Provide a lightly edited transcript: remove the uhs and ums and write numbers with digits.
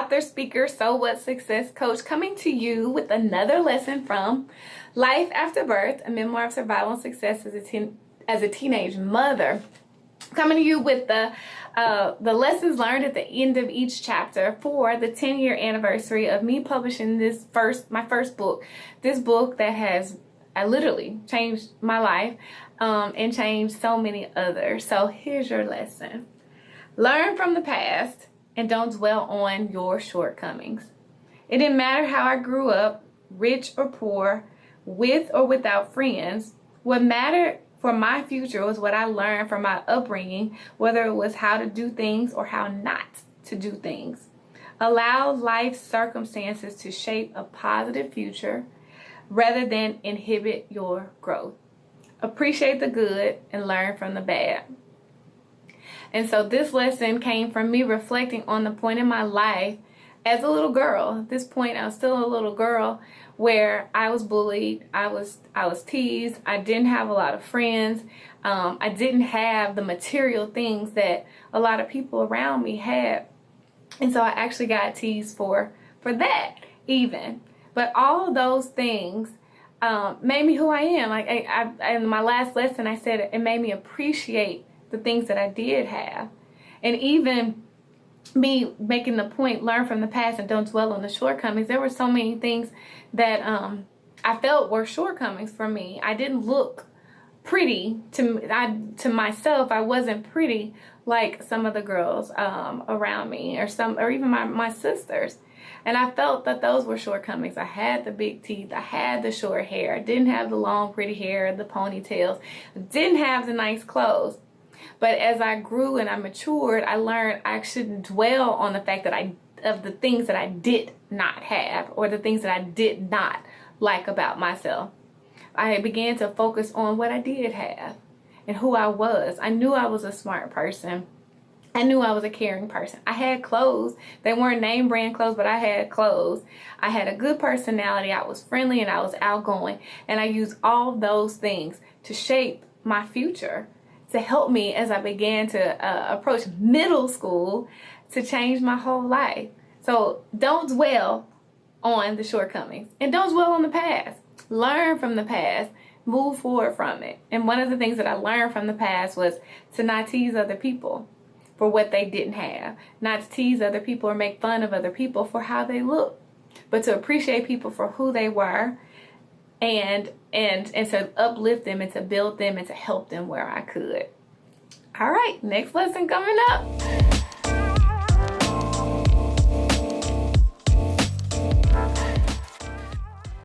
author, speaker, So What Success coach, coming to you with another lesson from Life After Birth, a memoir of survival and success as a teenage mother. Coming to you with the lessons learned at the end of each chapter for the 10-year anniversary of me publishing my first book. This book that has literally changed my life and changed so many others. So here's your lesson. Learn from the past and don't dwell on your shortcomings. It didn't matter how I grew up, rich or poor, with or without friends. What mattered for my future was what I learned from my upbringing, whether it was how to do things or how not to do things. Allow life's circumstances to shape a positive future rather than inhibit your growth. Appreciate the good and learn from the bad. And so this lesson came from me reflecting on the point in my life as a little girl. At this point, I was still a little girl where I was bullied, I was teased, I didn't have a lot of friends, I didn't have the material things that a lot of people around me had. And so I actually got teased for that even. But all those things made me who I am. Like I in my last lesson, I said it made me appreciate the things that I did have. And even me making the point, learn from the past and don't dwell on the shortcomings. There were so many things that I felt were shortcomings for me. I didn't look pretty to myself. I wasn't pretty like some of the girls around me or even my sisters. And I felt that those were shortcomings. I had the big teeth. I had the short hair. I didn't have the long pretty hair, the ponytails. I didn't have the nice clothes. But as I grew and I matured, I learned I shouldn't dwell on the fact that of the things that I did not have or the things that I did not like about myself. I began to focus on what I did have and who I was. I knew I was a smart person. I knew I was a caring person. I had clothes. They weren't name brand clothes, but I had clothes. I had a good personality. I was friendly and I was outgoing. And I used all those things to shape my future, to help me as I began to approach middle school, to change my whole life. So don't dwell on the shortcomings and don't dwell on the past. Learn from the past, move forward from it. And one of the things that I learned from the past was to not tease other people for what they didn't have, not to tease other people or make fun of other people for how they look, but to appreciate people for who they were and to uplift them and to build them and to help them where I could. All right, next lesson coming up.